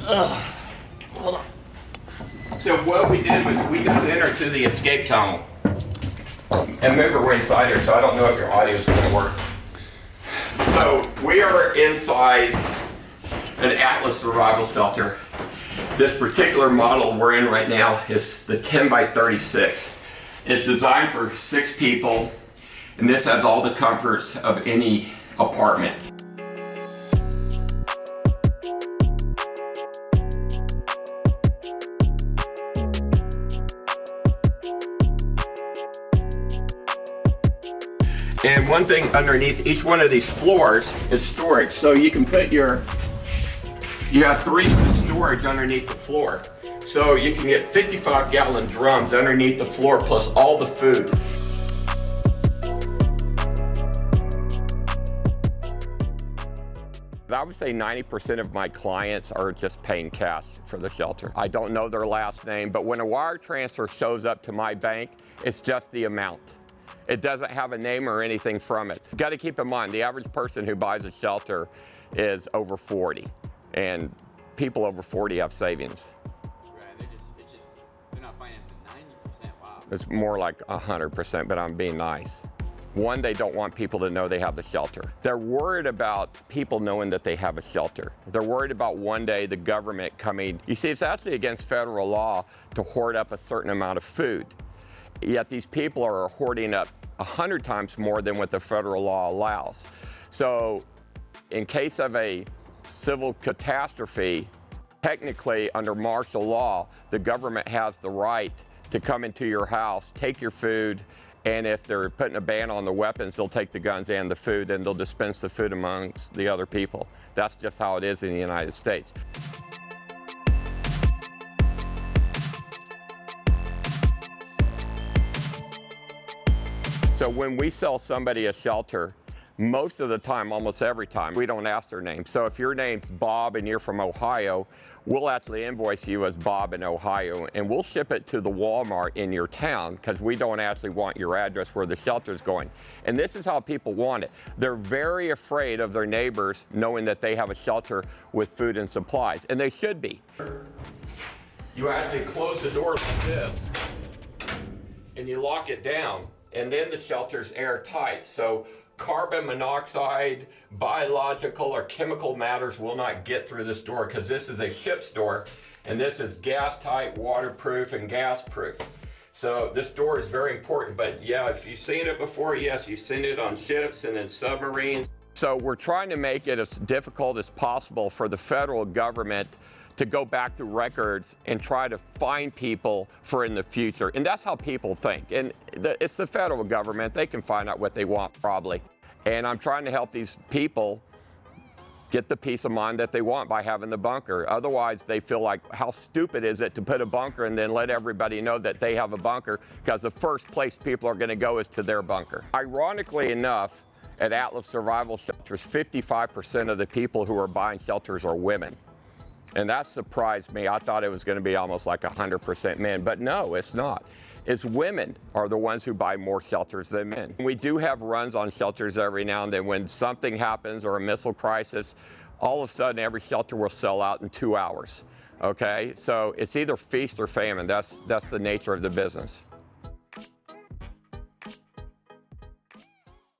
Hold on. So what we did was we just entered through the escape tunnel. And remember, we're inside here, so I don't know if your audio is going to work. So we are inside an Atlas survival shelter. This particular model we're in right now is the 10 by 36. It's designed for 6 people, and this has all the comforts of any apartment. And one thing underneath each one of these floors is storage. So you can put you have 3 foot storage underneath the floor. So you can get 55-gallon drums underneath the floor plus all the food. I would say 90% of my clients are just paying cash for the shelter. I don't know their last name, but when a wire transfer shows up to my bank, it's just the amount. It doesn't have a name or anything from it. You got to keep in mind, the average person who buys a shelter is over 40, and people over 40 have savings. Right, they're not financing 90%, wow. It's more like 100%, but I'm being nice. One, they don't want people to know they have a shelter. They're worried about people knowing that they have a shelter. They're worried about one day the government coming. You see, it's actually against federal law to hoard up a certain amount of food. Yet these people are hoarding up 100 times more than what the federal law allows. So in case of a civil catastrophe, technically under martial law, the government has the right to come into your house, take your food, and if they're putting a ban on the weapons, they'll take the guns and the food, and they'll dispense the food amongst the other people. That's just how it is in the United States. So when we sell somebody a shelter, most of the time, almost every time, we don't ask their name. So if your name's Bob and you're from Ohio, we'll actually invoice you as Bob in Ohio, and we'll ship it to the Walmart in your town because we don't actually want your address where the shelter's going. And this is how people want it. They're very afraid of their neighbors knowing that they have a shelter with food and supplies, and they should be. You actually close the door like this, and you lock it down. And then the shelter's airtight. So carbon monoxide, biological or chemical matters will not get through this door because this is a ship's door, and this is gas tight, waterproof, and gas proof. So this door is very important. But yeah, if you've seen it before, yes, you've seen it on ships and in submarines. So we're trying to make it as difficult as possible for the federal government to go back to records and try to find people for in the future. And that's how people think. And it's the federal government. They can find out what they want probably. And I'm trying to help these people get the peace of mind that they want by having the bunker. Otherwise, they feel like, how stupid is it to put a bunker and then let everybody know that they have a bunker, because the first place people are gonna go is to their bunker. Ironically enough, at Atlas Survival Shelters, 55% of the people who are buying shelters are women. And that surprised me. I thought it was going to be almost like 100% men, but no, it's not. It's women are the ones who buy more shelters than men. We do have runs on shelters every now and then. When something happens or a missile crisis, all of a sudden every shelter will sell out in 2 hours. Okay, so it's either feast or famine. That's the nature of the business.